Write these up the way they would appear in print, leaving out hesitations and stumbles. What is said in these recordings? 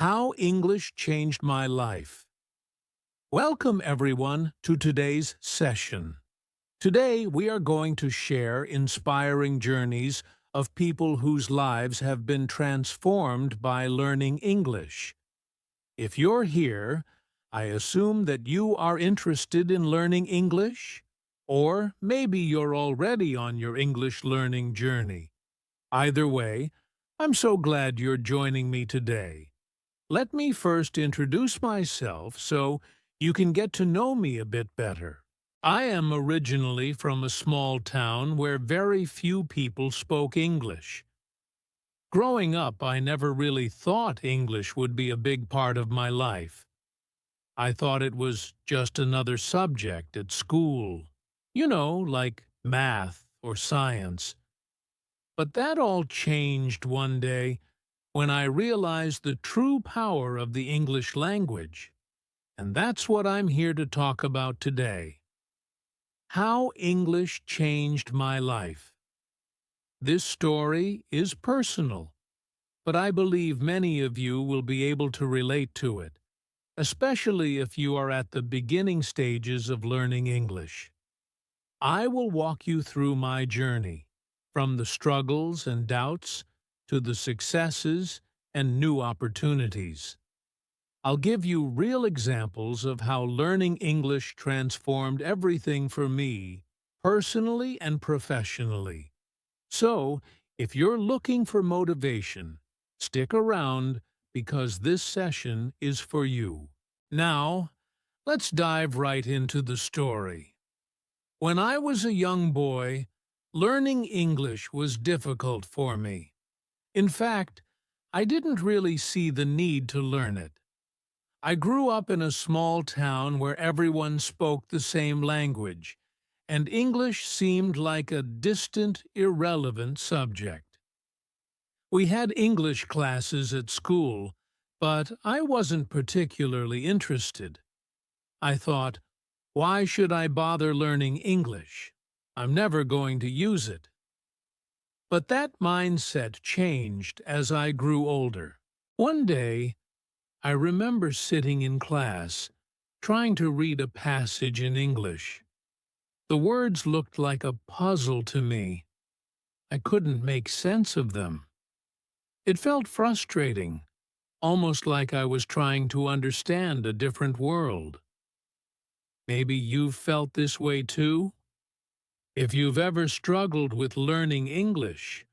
How English Changed My Life. Welcome, everyone, to today's session. Today, we are going to share inspiring journeys of people whose lives have been transformed by learning English. If you're here, I assume that you are interested in learning English, or maybe you're already on your English learning journey. Either way, I'm so glad you're joining me today. Let me first introduce myself so you can get to know me a bit better. I am originally from a small town where very few people spoke English. Growing up, I never really thought English would be a big part of my life. I thought it was just another subject at school, like math or science. But that all changed one day when I realized the true power of the English language. And that's what I'm here to talk about today. How English changed my life. This story is personal, but I believe many of you will be able to relate to it, especially if you are at the beginning stages of learning English. I will walk you through my journey, from the struggles and doubts to the successes and new opportunities. I'll give you real examples of how learning English transformed everything for me, personally and professionally. So, if you're looking for motivation, stick around because this session is for you. Now, let's dive right into the story. When I was a young boy, learning English was difficult for me. In fact, I didn't really see the need to learn it. I grew up in a small town where everyone spoke the same language, and English seemed like a distant, irrelevant subject. We had English classes at school, but I wasn't particularly interested. I thought, why should I bother learning English? I'm never going to use it. But that mindset changed as I grew older. One day, I remember sitting in class, trying to read a passage in English. The words looked like a puzzle to me. I couldn't make sense of them. It felt frustrating, almost like I was trying to understand a different world. Maybe you've felt this way too? If you've ever struggled with learning English,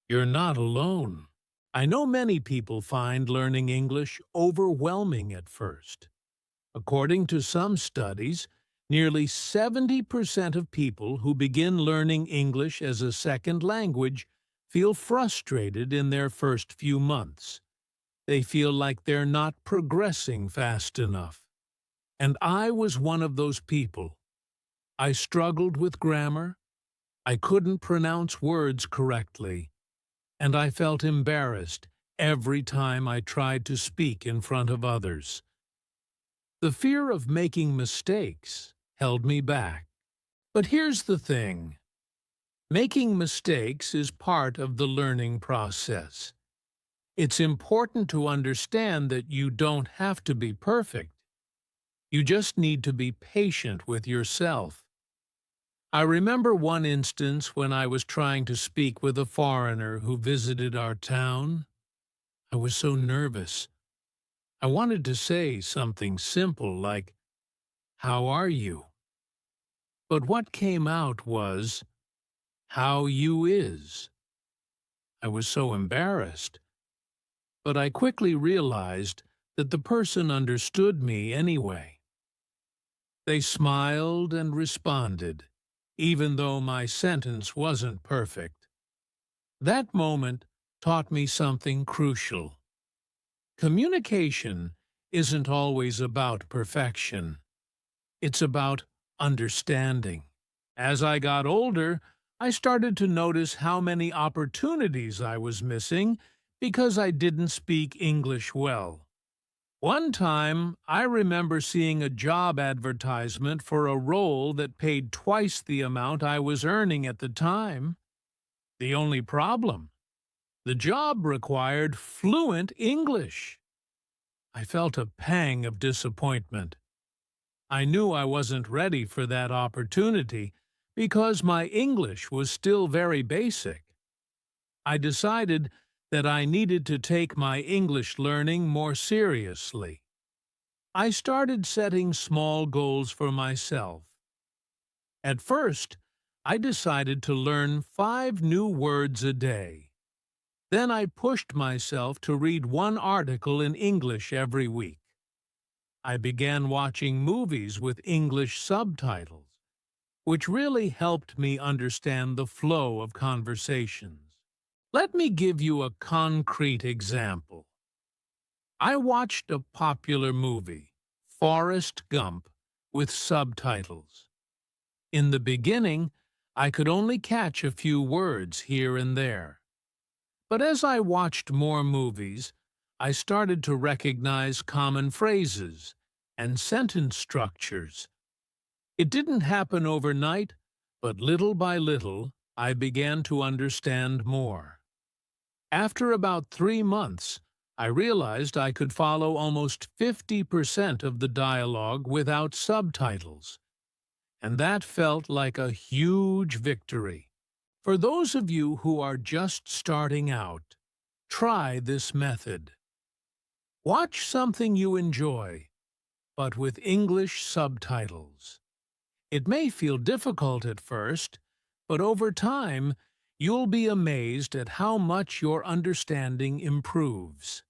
you're not alone. I know many people find learning English overwhelming at first. According to some studies, nearly 70% of people who begin learning English as a second language feel frustrated in their first few months. They feel like they're not progressing fast enough. And I was one of those people. I struggled with grammar, I couldn't pronounce words correctly, and I felt embarrassed every time I tried to speak in front of others. The fear of making mistakes held me back. But here's the thing. Making mistakes is part of the learning process. It's important to understand that you don't have to be perfect. You just need to be patient with yourself. I remember one instance when I was trying to speak with a foreigner who visited our town. I was so nervous. I wanted to say something simple like, "How are you?" But what came out was, "How you is." I was so embarrassed. But I quickly realized that the person understood me anyway. They smiled and responded, even though my sentence wasn't perfect. That moment taught me something crucial. Communication isn't always about perfection. It's about understanding. As I got older, I started to notice how many opportunities I was missing because I didn't speak English well. One time, I remember seeing a job advertisement for a role that paid twice the amount I was earning at the time. The only problem, the job required fluent English. I felt a pang of disappointment. I knew I wasn't ready for that opportunity because my English was still very basic. I decided that I needed to take my English learning more seriously. I started setting small goals for myself. At first, I decided to learn 5 new words a day. Then I pushed myself to read one article in English every week. I began watching movies with English subtitles, which really helped me understand the flow of conversations. Let me give you a concrete example. I watched a popular movie, Forrest Gump, with subtitles. In the beginning, I could only catch a few words here and there. But as I watched more movies, I started to recognize common phrases and sentence structures. It didn't happen overnight, but little by little, I began to understand more. After about 3 months, I realized I could follow almost 50% of the dialogue without subtitles, and that felt like a huge victory. For those of you who are just starting out, try this method. Watch something you enjoy, but with English subtitles. It may feel difficult at first, but over time, you'll be amazed at how much your understanding improves.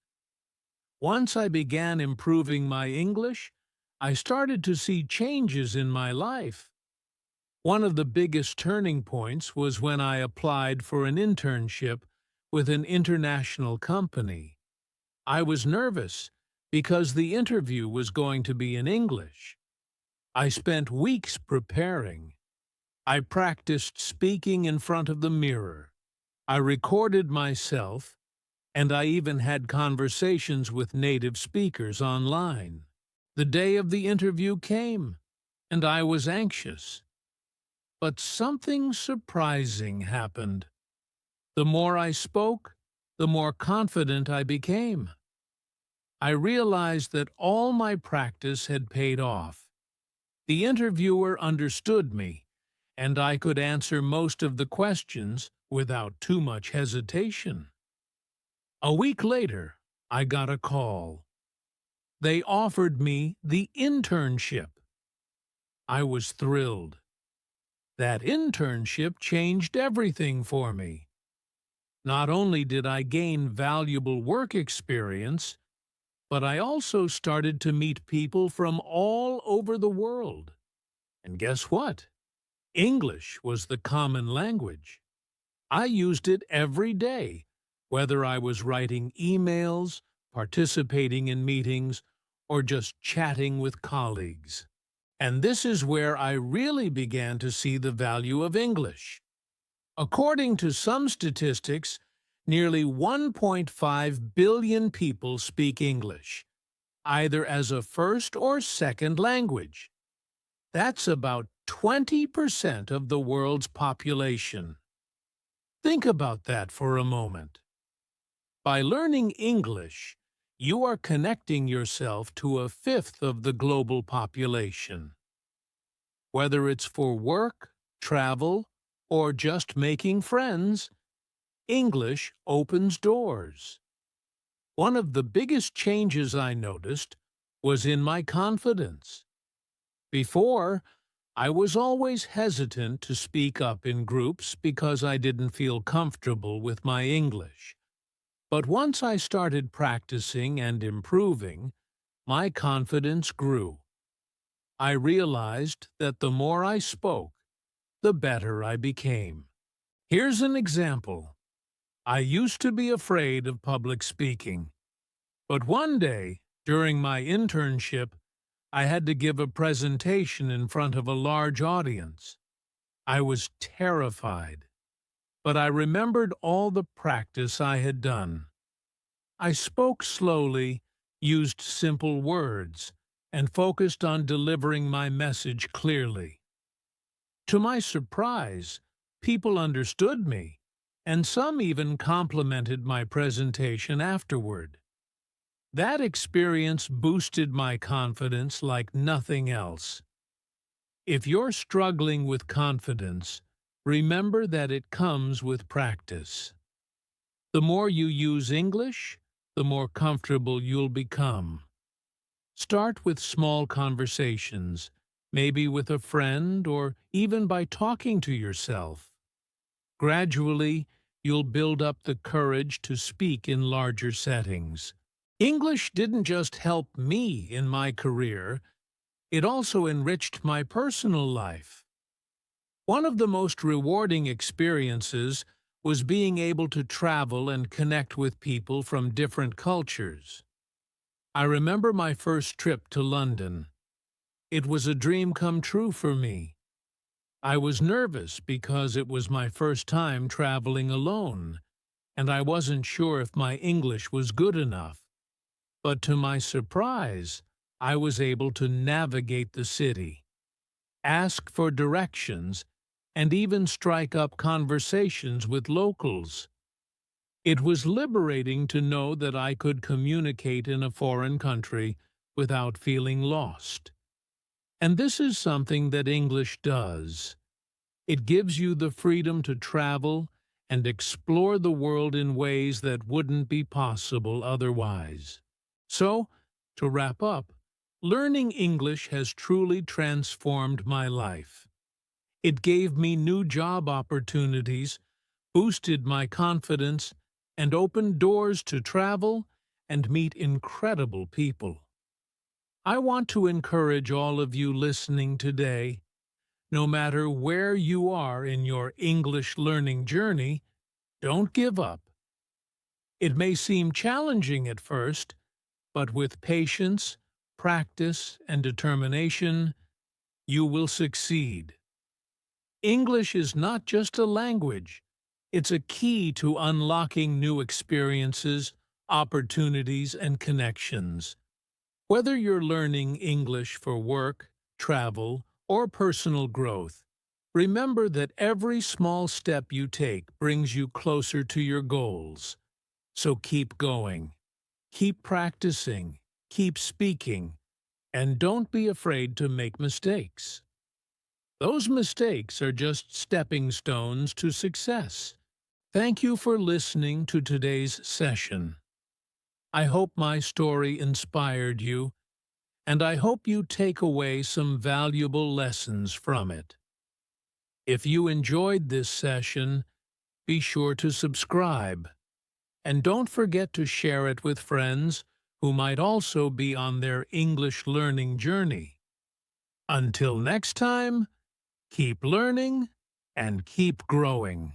Once I began improving my English, I started to see changes in my life. One of the biggest turning points was when I applied for an internship with an international company. I was nervous because the interview was going to be in English. I spent weeks preparing. I practiced speaking in front of the mirror. I recorded myself, and I even had conversations with native speakers online. The day of the interview came, and I was anxious. But something surprising happened. The more I spoke, the more confident I became. I realized that all my practice had paid off. The interviewer understood me, and I could answer most of the questions without too much hesitation. A week later, I got a call. They offered me the internship. I was thrilled. That internship changed everything for me. Not only did I gain valuable work experience, but I also started to meet people from all over the world. And guess what? English was the common language. I used it every day, whether I was writing emails, participating in meetings, or just chatting with colleagues. And this is where I really began to see the value of English. According to some statistics, nearly 1.5 billion people speak English, either as a first or second language. That's about 20% of the world's population. Think about that for a moment. By learning English, you are connecting yourself to a fifth of the global population. Whether it's for work, travel, or just making friends, English opens doors. One of the biggest changes I noticed was in my confidence. Before, I was always hesitant to speak up in groups because I didn't feel comfortable with my English. But once I started practicing and improving, my confidence grew. I realized that the more I spoke, the better I became. Here's an example. I used to be afraid of public speaking, but one day, during my internship, I had to give a presentation in front of a large audience. I was terrified, but I remembered all the practice I had done. I spoke slowly, used simple words, and focused on delivering my message clearly. To my surprise, people understood me, and some even complimented my presentation afterward. That experience boosted my confidence like nothing else. If you're struggling with confidence, remember that it comes with practice. The more you use English, the more comfortable you'll become. Start with small conversations, maybe with a friend or even by talking to yourself. Gradually, you'll build up the courage to speak in larger settings. English didn't just help me in my career, it also enriched my personal life. One of the most rewarding experiences was being able to travel and connect with people from different cultures. I remember my first trip to London. It was a dream come true for me. I was nervous because it was my first time traveling alone, and I wasn't sure if my English was good enough. But to my surprise, I was able to navigate the city, ask for directions, and even strike up conversations with locals. It was liberating to know that I could communicate in a foreign country without feeling lost. And this is something that English does. It gives you the freedom to travel and explore the world in ways that wouldn't be possible otherwise. So, to wrap up, learning English has truly transformed my life. It gave me new job opportunities, boosted my confidence, and opened doors to travel and meet incredible people. I want to encourage all of you listening today, no matter where you are in your English learning journey, don't give up. It may seem challenging at first, but with patience, practice, and determination, you will succeed. English is not just a language, it's a key to unlocking new experiences, opportunities, and connections. Whether you're learning English for work, travel, or personal growth, remember that every small step you take brings you closer to your goals. So keep going, keep practicing, keep speaking, and don't be afraid to make mistakes. Those mistakes are just stepping stones to success. Thank you for listening to today's session. I hope my story inspired you, and I hope you take away some valuable lessons from it. If you enjoyed this session, be sure to subscribe, and don't forget to share it with friends who might also be on their English learning journey. Until next time, keep learning and keep growing.